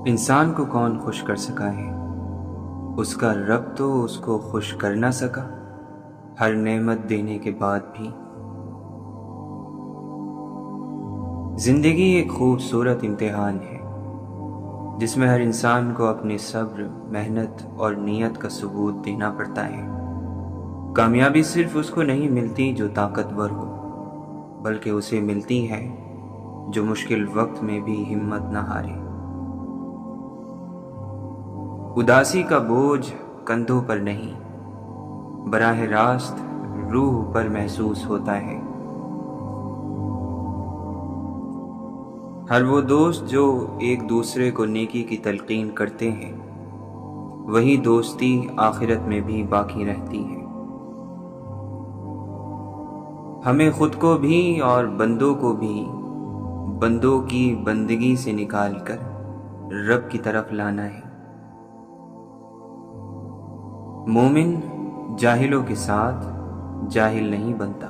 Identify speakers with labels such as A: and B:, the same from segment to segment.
A: انسان کو کون خوش کر سکا ہے؟ اس کا رب تو اس کو خوش کر نہ سکا ہر نعمت دینے کے بعد بھی۔ زندگی ایک خوبصورت امتحان ہے جس میں ہر انسان کو اپنے صبر، محنت اور نیت کا ثبوت دینا پڑتا ہے۔ کامیابی صرف اس کو نہیں ملتی جو طاقتور ہو، بلکہ اسے ملتی ہے جو مشکل وقت میں بھی ہمت نہ ہارے۔ اداسی کا بوجھ کندھوں پر نہیں، براہ راست روح پر محسوس ہوتا ہے۔ ہر وہ دوست جو ایک دوسرے کو نیکی کی تلقین کرتے ہیں، وہی دوستی آخرت میں بھی باقی رہتی ہے۔ ہمیں خود کو بھی اور بندوں کو بھی بندوں کی بندگی سے نکال کر رب کی طرف لانا ہے۔ مومن جاہلوں کے ساتھ جاہل نہیں بنتا۔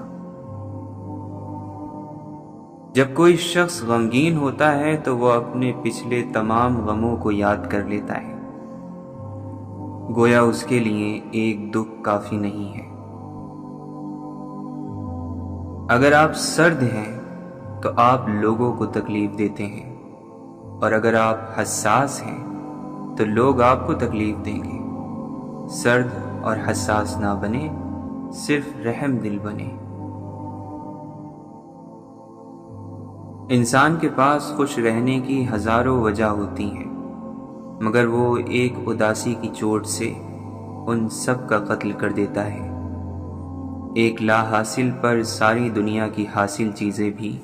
A: جب کوئی شخص غمگین ہوتا ہے تو وہ اپنے پچھلے تمام غموں کو یاد کر لیتا ہے، گویا اس کے لیے ایک دکھ کافی نہیں ہے۔ اگر آپ سرد ہیں تو آپ لوگوں کو تکلیف دیتے ہیں، اور اگر آپ حساس ہیں تو لوگ آپ کو تکلیف دیں گے۔ سرد اور حساس نہ بنے، صرف رحم دل بنے۔ انسان کے پاس خوش رہنے کی ہزاروں وجہ ہوتی ہیں، مگر وہ ایک اداسی کی چوٹ سے ان سب کا قتل کر دیتا ہے۔ ایک لا حاصل پر ساری دنیا کی حاصل چیزیں بھی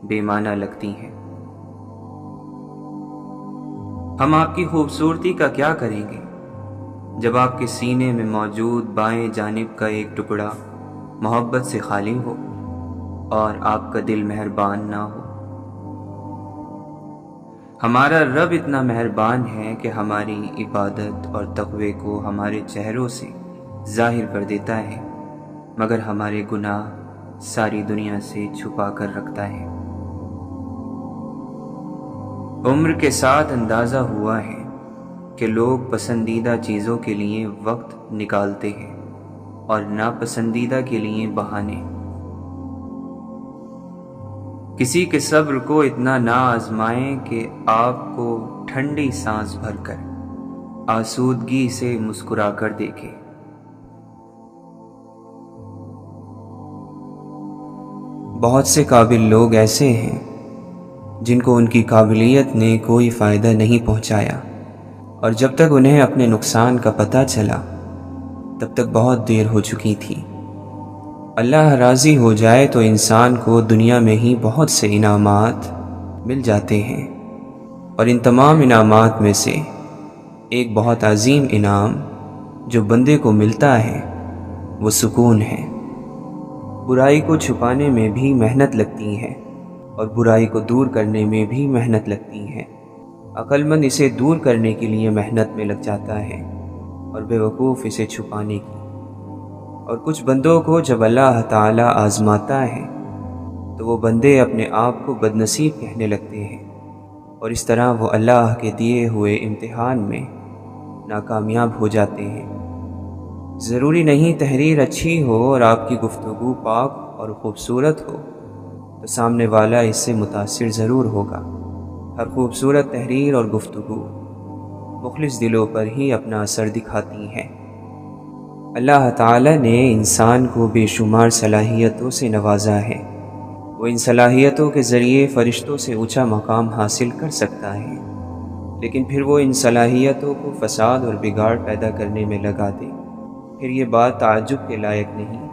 A: بے معنی لگتی ہیں۔ ہم آپ کی خوبصورتی کا کیا کریں گے جب آپ کے سینے میں موجود بائیں جانب کا ایک ٹکڑا محبت سے خالی ہو اور آپ کا دل مہربان نہ ہو۔ ہمارا رب اتنا مہربان ہے کہ ہماری عبادت اور تقوی کو ہمارے چہروں سے ظاہر کر دیتا ہے، مگر ہمارے گناہ ساری دنیا سے چھپا کر رکھتا ہے۔ عمر کے ساتھ اندازہ ہوا ہے کہ لوگ پسندیدہ چیزوں کے لیے وقت نکالتے ہیں اور ناپسندیدہ کے لیے بہانے۔ کسی کے صبر کو اتنا نہ آزمائیں کہ آپ کو ٹھنڈی سانس بھر کر آسودگی سے مسکرا کر دیکھے۔ بہت سے قابل لوگ ایسے ہیں جن کو ان کی قابلیت نے کوئی فائدہ نہیں پہنچایا، اور جب تک انہیں اپنے نقصان کا پتہ چلا تب تک بہت دیر ہو چکی تھی۔ اللہ راضی ہو جائے تو انسان کو دنیا میں ہی بہت سے انعامات مل جاتے ہیں، اور ان تمام انعامات میں سے ایک بہت عظیم انعام جو بندے کو ملتا ہے وہ سکون ہے۔ برائی کو چھپانے میں بھی محنت لگتی ہے اور برائی کو دور کرنے میں بھی محنت لگتی ہے۔ عقل مند اسے دور کرنے کے لیے محنت میں لگ جاتا ہے اور بے وقوف اسے چھپانے کی۔ اور کچھ بندوں کو جب اللہ تعالی آزماتا ہے تو وہ بندے اپنے آپ کو بدنصیب کہنے لگتے ہیں، اور اس طرح وہ اللہ کے دیے ہوئے امتحان میں ناکامیاب ہو جاتے ہیں۔ ضروری نہیں تحریر اچھی ہو اور آپ کی گفتگو پاک اور خوبصورت ہو تو سامنے والا اس سے متاثر ضرور ہوگا۔ ہر خوبصورت تحریر اور گفتگو مخلص دلوں پر ہی اپنا اثر دکھاتی ہے۔ اللہ تعالی نے انسان کو بے شمار صلاحیتوں سے نوازا ہے۔ وہ ان صلاحیتوں کے ذریعے فرشتوں سے اونچا مقام حاصل کر سکتا ہے، لیکن پھر وہ ان صلاحیتوں کو فساد اور بگاڑ پیدا کرنے میں لگا دے۔ پھر یہ بات تعجب کے لائق نہیں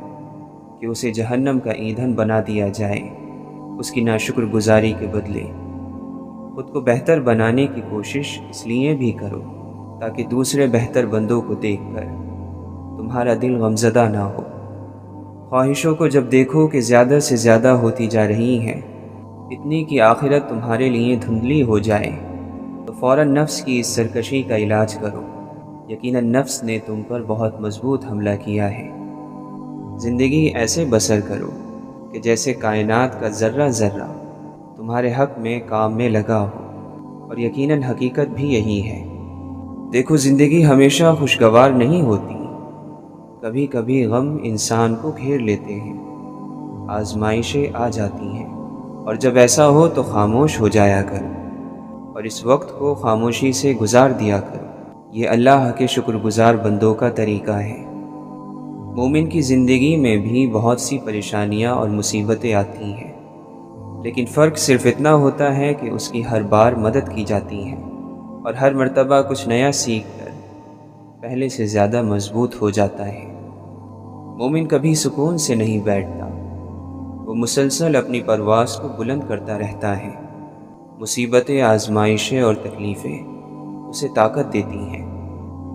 A: کہ اسے جہنم کا ایندھن بنا دیا جائے۔ اس کی ناشکر گزاری کے بدلے خود کو بہتر بنانے کی کوشش اس لیے بھی کرو تاکہ دوسرے بہتر بندوں کو دیکھ کر تمہارا دل غمزدہ نہ ہو۔ خواہشوں کو جب دیکھو کہ زیادہ سے زیادہ ہوتی جا رہی ہیں، اتنی کہ آخرت تمہارے لیے دھندلی ہو جائے، تو فوراً نفس کی اس سرکشی کا علاج کرو۔ یقیناً نفس نے تم پر بہت مضبوط حملہ کیا ہے۔ زندگی ایسے بسر کرو کہ جیسے کائنات کا ذرہ ذرہ تمہارے حق میں کام میں لگا ہو۔ اور یقیناً حقیقت بھی یہی ہے۔ دیکھو، زندگی ہمیشہ خوشگوار نہیں ہوتی، کبھی کبھی غم انسان کو گھیر لیتے ہیں، آزمائشیں آ جاتی ہیں، اور جب ایسا ہو تو خاموش ہو جایا کر اور اس وقت کو خاموشی سے گزار دیا کر۔ یہ اللہ کے شکر گزار بندوں کا طریقہ ہے۔ مومن کی زندگی میں بھی بہت سی پریشانیاں اور مصیبتیں آتی ہیں، لیکن فرق صرف اتنا ہوتا ہے کہ اس کی ہر بار مدد کی جاتی ہے اور ہر مرتبہ کچھ نیا سیکھ کر پہلے سے زیادہ مضبوط ہو جاتا ہے۔ مومن کبھی سکون سے نہیں بیٹھتا، وہ مسلسل اپنی پرواز کو بلند کرتا رہتا ہے۔ مصیبتیں، آزمائشیں اور تکلیفیں اسے طاقت دیتی ہیں،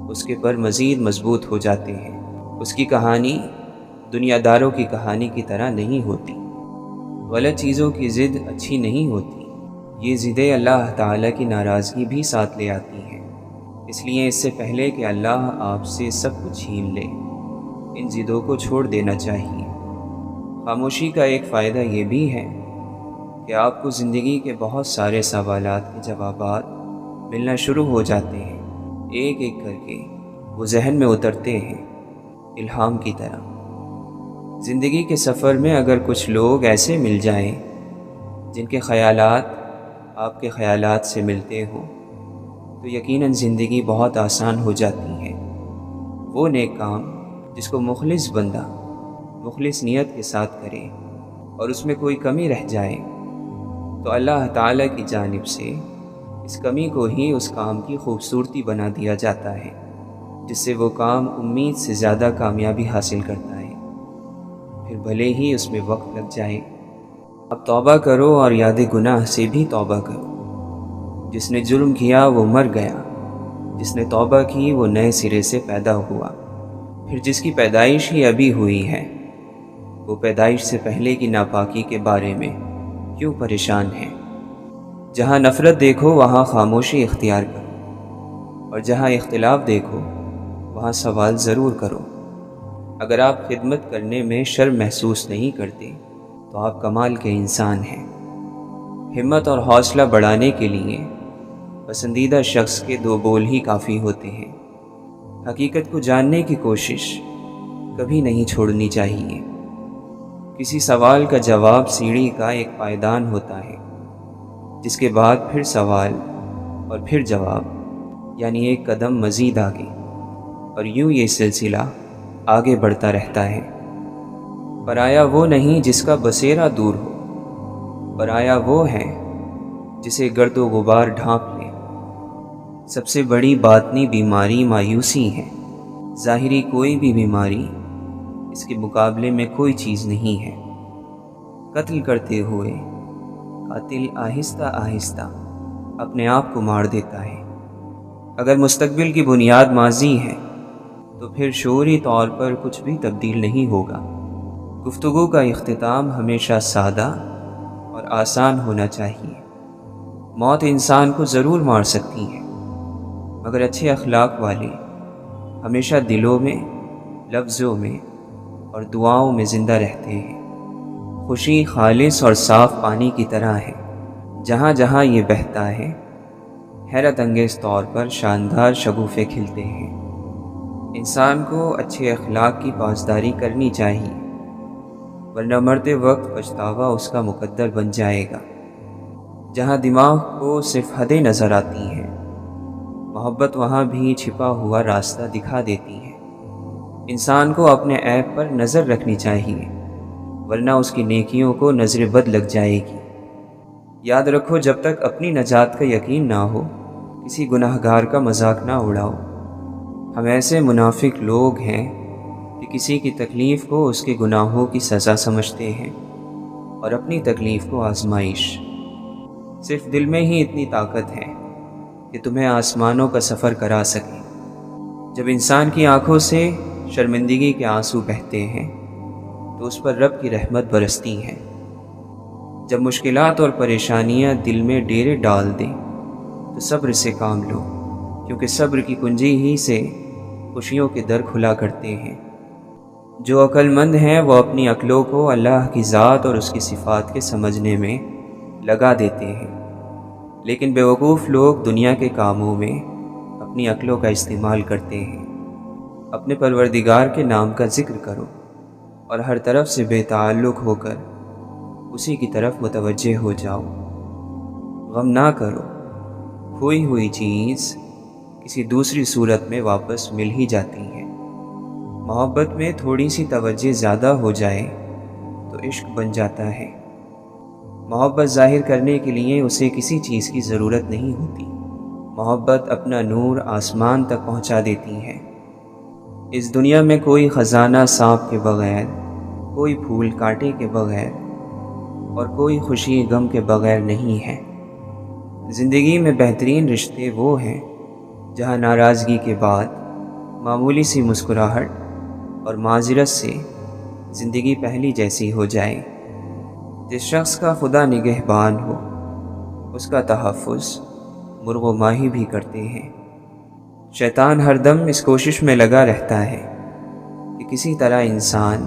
A: اس کے پر مزید مضبوط ہو جاتے ہیں۔ اس کی کہانی دنیا داروں کی کہانی کی طرح نہیں ہوتی۔ غلط چیزوں کی ضد اچھی نہیں ہوتی، یہ ضدیں اللہ تعالیٰ کی ناراضگی بھی ساتھ لے آتی ہیں۔ اس لیے اس سے پہلے کہ اللہ آپ سے سب کچھ چھین لے، ان ضدوں کو چھوڑ دینا چاہیے۔ خاموشی کا ایک فائدہ یہ بھی ہے کہ آپ کو زندگی کے بہت سارے سوالات کے جوابات ملنا شروع ہو جاتے ہیں، ایک ایک کر کے وہ ذہن میں اترتے ہیں، الہام کی طرح۔ زندگی کے سفر میں اگر کچھ لوگ ایسے مل جائیں جن کے خیالات آپ کے خیالات سے ملتے ہوں تو یقیناً زندگی بہت آسان ہو جاتی ہے۔ وہ نیک کام جس کو مخلص بندہ مخلص نیت کے ساتھ کرے اور اس میں کوئی کمی رہ جائے تو اللہ تعالیٰ کی جانب سے اس کمی کو ہی اس کام کی خوبصورتی بنا دیا جاتا ہے، جس سے وہ کام امید سے زیادہ کامیابی حاصل کرتا ہے، پھر بھلے ہی اس میں وقت لگ جائے۔ اب توبہ کرو اور یاد گناہ سے بھی توبہ کرو۔ جس نے جرم کیا وہ مر گیا، جس نے توبہ کی وہ نئے سرے سے پیدا ہوا۔ پھر جس کی پیدائش ہی ابھی ہوئی ہے وہ پیدائش سے پہلے کی ناپاکی کے بارے میں کیوں پریشان ہے؟ جہاں نفرت دیکھو وہاں خاموشی اختیار کرو، اور جہاں اختلاف دیکھو وہاں سوال ضرور کرو۔ اگر آپ خدمت کرنے میں شرم محسوس نہیں کرتے تو آپ کمال کے انسان ہیں۔ ہمت اور حوصلہ بڑھانے کے لیے پسندیدہ شخص کے 2 بول ہی کافی ہوتے ہیں۔ حقیقت کو جاننے کی کوشش کبھی نہیں چھوڑنی چاہیے۔ کسی سوال کا جواب سیڑھی کا ایک پائیدان ہوتا ہے، جس کے بعد پھر سوال اور پھر جواب، یعنی ایک قدم مزید آگے، اور یوں یہ سلسلہ آگے بڑھتا رہتا ہے۔ پرایا وہ نہیں جس کا بسیرا دور ہو، پرایا وہ ہے جسے گرد و غبار ڈھانپ لے۔ سب سے بڑی باطنی بیماری مایوسی ہے۔ ظاہری کوئی بھی بیماری اس کے مقابلے میں کوئی چیز نہیں ہے۔ قتل کرتے ہوئے قاتل آہستہ آہستہ اپنے آپ کو مار دیتا ہے۔ اگر مستقبل کی بنیاد ماضی ہے تو پھر شعوری طور پر کچھ بھی تبدیل نہیں ہوگا۔ گفتگو کا اختتام ہمیشہ سادہ اور آسان ہونا چاہیے۔ موت انسان کو ضرور مار سکتی ہے، مگر اچھے اخلاق والے ہمیشہ دلوں میں، لفظوں میں اور دعاؤں میں زندہ رہتے ہیں۔ خوشی خالص اور صاف پانی کی طرح ہے، جہاں جہاں یہ بہتا ہے حیرت انگیز طور پر شاندار شگوفے کھلتے ہیں۔ انسان کو اچھے اخلاق کی پاسداری کرنی چاہیے، ورنہ مرتے وقت پچھتاوا اس کا مقدر بن جائے گا۔ جہاں دماغ کو صرف حدیں نظر آتی ہیں، محبت وہاں بھی چھپا ہوا راستہ دکھا دیتی ہے۔ انسان کو اپنے عیب پر نظر رکھنی چاہیے، ورنہ اس کی نیکیوں کو نظر بد لگ جائے گی۔ یاد رکھو، جب تک اپنی نجات کا یقین نہ ہو کسی گناہگار کا مذاق نہ اڑاؤ۔ ہم ایسے منافق لوگ ہیں کہ کسی کی تکلیف کو اس کے گناہوں کی سزا سمجھتے ہیں اور اپنی تکلیف کو آزمائش۔ صرف دل میں ہی اتنی طاقت ہے کہ تمہیں آسمانوں کا سفر کرا سکے۔ جب انسان کی آنکھوں سے شرمندگی کے آنسو بہتے ہیں تو اس پر رب کی رحمت برستی ہے۔ جب مشکلات اور پریشانیاں دل میں ڈیرے ڈال دیں تو صبر سے کام لو، کیونکہ صبر کی کنجی ہی سے خوشیوں کے در کھلا کرتے ہیں۔ جو عقل مند ہیں وہ اپنی عقلوں کو اللہ کی ذات اور اس کی صفات کے سمجھنے میں لگا دیتے ہیں۔ لیکن بیوقوف لوگ دنیا کے کاموں میں اپنی عقلوں کا استعمال کرتے ہیں۔ اپنے پروردگار کے نام کا ذکر کرو اور ہر طرف سے بے تعلق ہو کر اسی کی طرف متوجہ ہو جاؤ۔ غم نہ کرو، کھوئی ہوئی چیز کسی دوسری صورت میں واپس مل ہی جاتی ہے۔ محبت میں تھوڑی سی توجہ زیادہ ہو جائے تو عشق بن جاتا ہے۔ محبت ظاہر کرنے کے لیے اسے کسی چیز کی ضرورت نہیں ہوتی۔ محبت اپنا نور آسمان تک پہنچا دیتی ہے۔ اس دنیا میں کوئی خزانہ سانپ کے بغیر، کوئی پھول کانٹے کے بغیر اور کوئی خوشی غم کے بغیر نہیں ہے۔ زندگی میں بہترین رشتے وہ ہیں جہاں ناراضگی کے بعد معمولی سی مسکراہٹ اور معذرت سے زندگی پہلی جیسی ہو جائے۔ جس شخص کا خدا نگہبان ہو اس کا تحفظ مرغ و ماہی بھی کرتے ہیں۔ شیطان ہر دم اس کوشش میں لگا رہتا ہے کہ کسی طرح انسان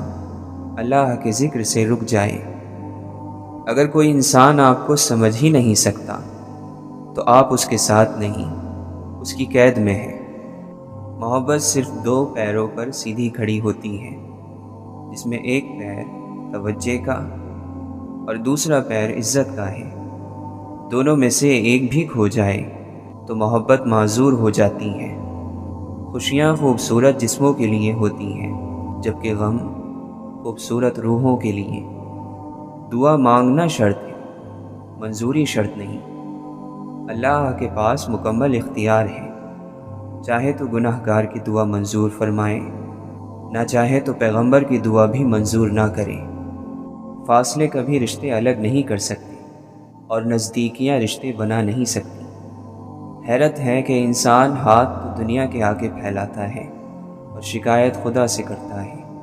A: اللہ کے ذکر سے رک جائے۔ اگر کوئی انسان آپ کو سمجھ ہی نہیں سکتا تو آپ اس کے ساتھ نہیں، اس کی قید میں ہے۔ محبت صرف دو پیروں پر سیدھی کھڑی ہوتی ہے، جس میں ایک پیر توجہ کا اور دوسرا پیر عزت کا ہے۔ دونوں میں سے ایک بھی کھو جائے تو محبت معذور ہو جاتی ہے۔ خوشیاں خوبصورت جسموں کے لیے ہوتی ہیں، جبکہ غم خوبصورت روحوں کے لیے۔ دعا مانگنا شرط ہے، منظوری شرط نہیں۔ اللہ کے پاس مکمل اختیار ہے، چاہے تو گناہ گار کی دعا منظور فرمائے، نہ چاہے تو پیغمبر کی دعا بھی منظور نہ کرے۔ فاصلے کبھی رشتے الگ نہیں کر سکتے اور نزدیکیاں رشتے بنا نہیں سکتی۔ حیرت ہے کہ انسان ہاتھ تو دنیا کے آگے پھیلاتا ہے اور شکایت خدا سے کرتا ہے۔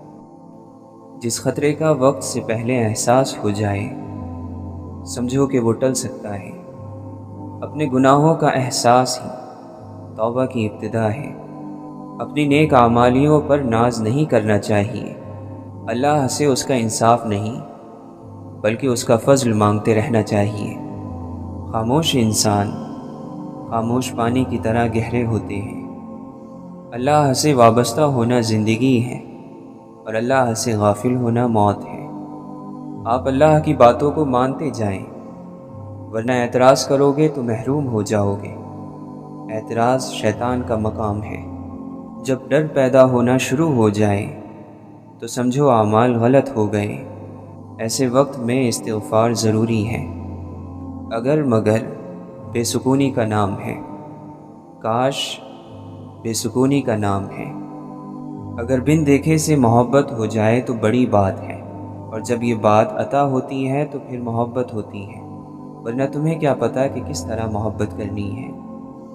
A: جس خطرے کا وقت سے پہلے احساس ہو جائے سمجھو کہ وہ ٹل سکتا ہے۔ اپنے گناہوں کا احساس ہی توبہ کی ابتدا ہے۔ اپنی نیک اعمالیوں پر ناز نہیں کرنا چاہیے۔ اللہ سے اس کا انصاف نہیں بلکہ اس کا فضل مانگتے رہنا چاہیے۔ خاموش انسان خاموش پانی کی طرح گہرے ہوتے ہیں۔ اللہ سے وابستہ ہونا زندگی ہے اور اللہ سے غافل ہونا موت ہے۔ آپ اللہ کی باتوں کو مانتے جائیں، ورنہ اعتراض کرو گے تو محروم ہو جاؤ گے۔ اعتراض شیطان کا مقام ہے۔ جب ڈر پیدا ہونا شروع ہو جائے تو سمجھو اعمال غلط ہو گئے۔ ایسے وقت میں استغفار ضروری ہے۔ اگر مگر بے سکونی کا نام ہے، کاش بے سکونی کا نام ہے۔ اگر بن دیکھے سے محبت ہو جائے تو بڑی بات ہے، اور جب یہ بات عطا ہوتی ہے تو پھر محبت ہوتی ہے، ورنہ تمہیں کیا پتا کہ کس طرح محبت کرنی ہے۔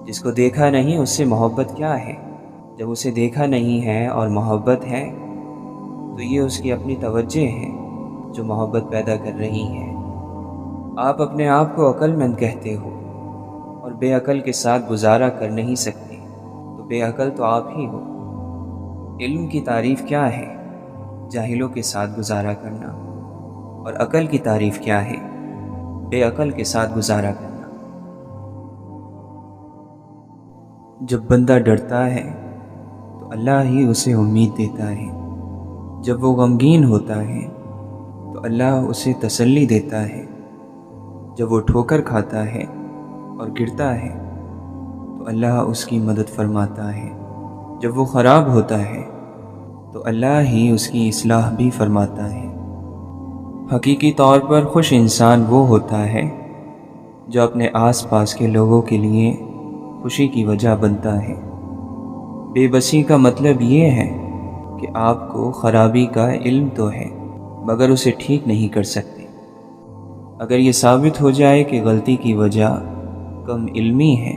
A: جس کو دیکھا نہیں اس سے محبت کیا ہے؟ جب اسے دیکھا نہیں ہے اور محبت ہے تو یہ اس کی اپنی توجہ ہے جو محبت پیدا کر رہی ہے۔ آپ اپنے آپ کو عقل مند کہتے ہو اور بے عقل کے ساتھ گزارا کر نہیں سکتے، تو بے عقل تو آپ ہی ہو۔ علم کی تعریف کیا ہے؟ جاہلوں کے ساتھ گزارا کرنا۔ اور عقل کی تعریف کیا ہے؟ بے عقل کے ساتھ گزارا کرنا۔ جب بندہ ڈرتا ہے تو اللہ ہی اسے امید دیتا ہے۔ جب وہ غمگین ہوتا ہے تو اللہ اسے تسلی دیتا ہے۔ جب وہ ٹھوکر کھاتا ہے اور گرتا ہے تو اللہ اس کی مدد فرماتا ہے۔ جب وہ خراب ہوتا ہے تو اللہ ہی اس کی اصلاح بھی فرماتا ہے۔ حقیقی طور پر خوش انسان وہ ہوتا ہے جو اپنے آس پاس کے لوگوں کے لیے خوشی کی وجہ بنتا ہے۔ بے بسی کا مطلب یہ ہے کہ آپ کو خرابی کا علم تو ہے مگر اسے ٹھیک نہیں کر سکتے۔ اگر یہ ثابت ہو جائے کہ غلطی کی وجہ کم علمی ہے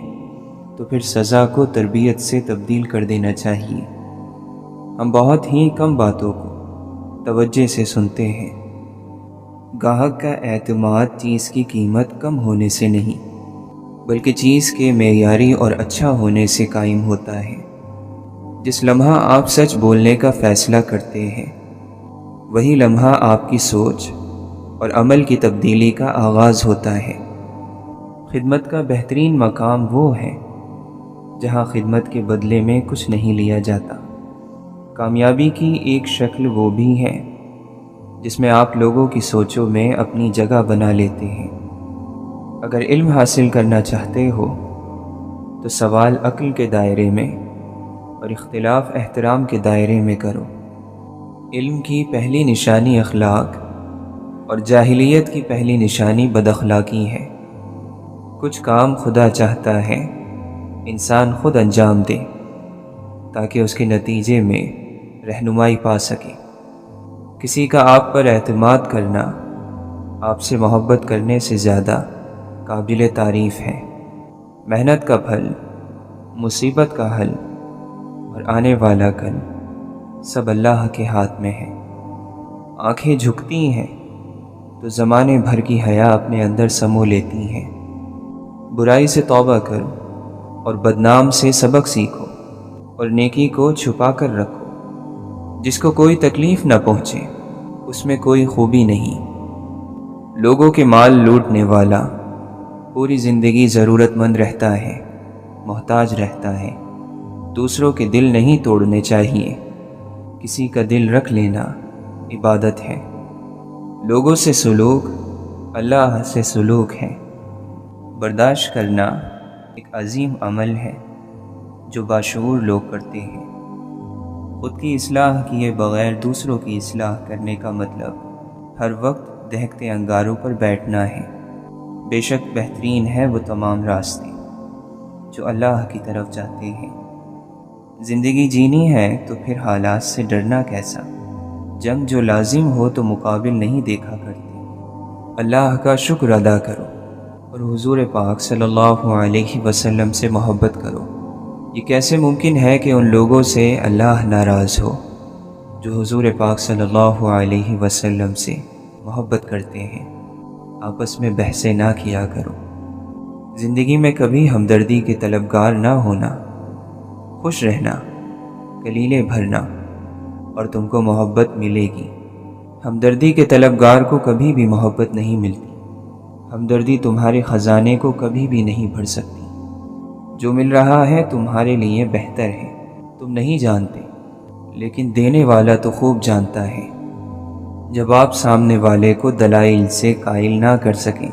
A: تو پھر سزا کو تربیت سے تبدیل کر دینا چاہیے۔ ہم بہت ہی کم باتوں کو توجہ سے سنتے ہیں۔ گاہک کا اعتماد چیز کی قیمت کم ہونے سے نہیں بلکہ چیز کے معیاری اور اچھا ہونے سے قائم ہوتا ہے۔ جس لمحہ آپ سچ بولنے کا فیصلہ کرتے ہیں وہی لمحہ آپ کی سوچ اور عمل کی تبدیلی کا آغاز ہوتا ہے۔ خدمت کا بہترین مقام وہ ہے جہاں خدمت کے بدلے میں کچھ نہیں لیا جاتا۔ کامیابی کی ایک شکل وہ بھی ہے جس میں آپ لوگوں کی سوچوں میں اپنی جگہ بنا لیتے ہیں۔ اگر علم حاصل کرنا چاہتے ہو تو سوال عقل کے دائرے میں اور اختلاف احترام کے دائرے میں کرو۔ علم کی پہلی نشانی اخلاق اور جاہلیت کی پہلی نشانی بد اخلاقی ہے۔ کچھ کام خدا چاہتا ہے انسان خود انجام دے تاکہ اس کے نتیجے میں رہنمائی پا سکے۔ کسی کا آپ پر اعتماد کرنا آپ سے محبت کرنے سے زیادہ قابل تعریف ہے۔ محنت کا پھل، مصیبت کا حل اور آنے والا کل سب اللہ کے ہاتھ میں ہے۔ آنکھیں جھکتی ہیں تو زمانے بھر کی حیا اپنے اندر سمو لیتی ہیں۔ برائی سے توبہ کرو اور بدنام سے سبق سیکھو اور نیکی کو چھپا کر رکھو۔ جس کو کوئی تکلیف نہ پہنچے اس میں کوئی خوبی نہیں۔ لوگوں کے مال لوٹنے والا پوری زندگی ضرورت مند رہتا ہے، محتاج رہتا ہے۔ دوسروں کے دل نہیں توڑنے چاہیے، کسی کا دل رکھ لینا عبادت ہے۔ لوگوں سے سلوک اللہ سے سلوک ہے۔ برداشت کرنا ایک عظیم عمل ہے جو باشعور لوگ کرتے ہیں۔ خود کی اصلاح کیے بغیر دوسروں کی اصلاح کرنے کا مطلب ہر وقت دہکتے انگاروں پر بیٹھنا ہے۔ بے شک بہترین ہے وہ تمام راستے جو اللہ کی طرف جاتے ہیں۔ زندگی جینی ہے تو پھر حالات سے ڈرنا کیسا؟ جنگ جو لازم ہو تو مقابل نہیں دیکھا کرتے۔ اللہ کا شکر ادا کرو اور حضور پاک صلی اللہ علیہ وسلم سے محبت کرو۔ یہ کیسے ممکن ہے کہ ان لوگوں سے اللہ ناراض ہو جو حضور پاک صلی اللہ علیہ وسلم سے محبت کرتے ہیں؟ آپس میں بحثیں نہ کیا کرو۔ زندگی میں کبھی ہمدردی کے طلبگار نہ ہونا۔ خوش رہنا، کلیلے بھرنا اور تم کو محبت ملے گی۔ ہمدردی کے طلبگار کو کبھی بھی محبت نہیں ملتی۔ ہمدردی تمہارے خزانے کو کبھی بھی نہیں بھر سکتی۔ جو مل رہا ہے تمہارے لیے بہتر ہے، تم نہیں جانتے، لیکن دینے والا تو خوب جانتا ہے۔ جب آپ سامنے والے کو دلائل سے قائل نہ کر سکیں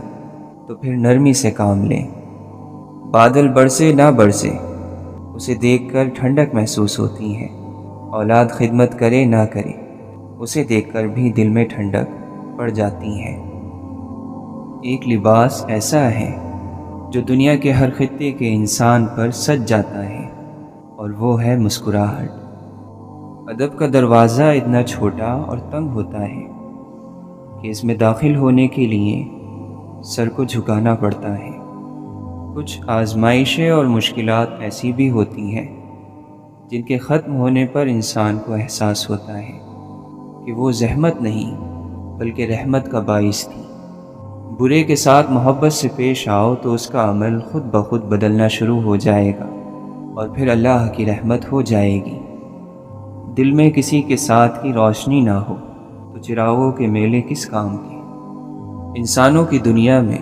A: تو پھر نرمی سے کام لیں۔ بادل برسے نہ برسے اسے دیکھ کر ٹھنڈک محسوس ہوتی ہے۔ اولاد خدمت کرے نہ کرے اسے دیکھ کر بھی دل میں ٹھنڈک پڑ جاتی ہے۔ ایک لباس ایسا ہے جو دنیا کے ہر خطے کے انسان پر سج جاتا ہے اور وہ ہے مسکراہٹ۔ ادب کا دروازہ اتنا چھوٹا اور تنگ ہوتا ہے کہ اس میں داخل ہونے کے لیے سر کو جھکانا پڑتا ہے۔ کچھ آزمائشیں اور مشکلات ایسی بھی ہوتی ہیں جن کے ختم ہونے پر انسان کو احساس ہوتا ہے کہ وہ زحمت نہیں بلکہ رحمت کا باعث تھی۔ برے کے ساتھ محبت سے پیش آؤ تو اس کا عمل خود بخود بدلنا شروع ہو جائے گا اور پھر اللہ کی رحمت ہو جائے گی۔ دل میں کسی کے ساتھ کی روشنی نہ ہو تو چراغوں کے میلے کس کام کے؟ انسانوں کی دنیا میں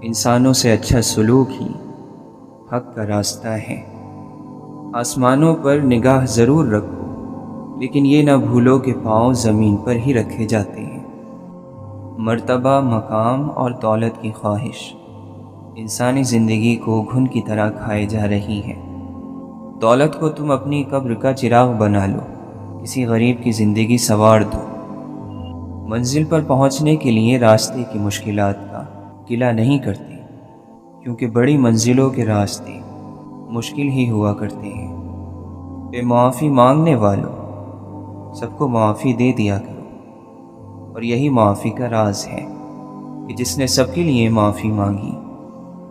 A: انسانوں سے اچھا سلوک ہی حق کا راستہ ہے۔ آسمانوں پر نگاہ ضرور رکھو لیکن یہ نہ بھولو کہ پاؤں زمین پر ہی رکھے جاتے ہیں۔ مرتبہ، مقام اور دولت کی خواہش انسانی زندگی کو گھن کی طرح کھائے جا رہی ہے۔ دولت کو تم اپنی قبر کا چراغ بنا لو، کسی غریب کی زندگی سنوار دو۔ منزل پر پہنچنے کے لیے راستے کی مشکلات کا گلہ نہیں کرتے، کیونکہ بڑی منزلوں کے راستے مشکل ہی ہوا کرتے ہیں۔ بے معافی مانگنے والوں سب کو معافی دے دیا کرو، اور یہی معافی کا راز ہے کہ جس نے سب کے لیے معافی مانگی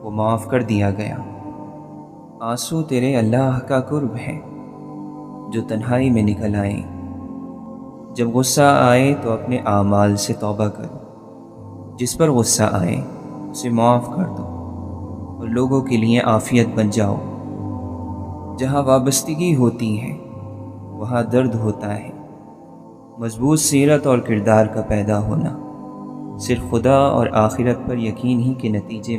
A: وہ معاف کر دیا گیا۔ آنسو تیرے اللہ کا قرب ہے جو تنہائی میں نکل آئیں۔ جب غصہ آئے تو اپنے اعمال سے توبہ کرو، جس پر غصہ آئے اسے معاف کر دو اور لوگوں کے لیے عافیت بن جاؤ۔ جہاں وابستگی ہوتی ہے وہاں درد ہوتا ہے۔ مضبوط سیرت اور کردار کا پیدا ہونا صرف خدا اور آخرت پر یقین ہی کے نتیجے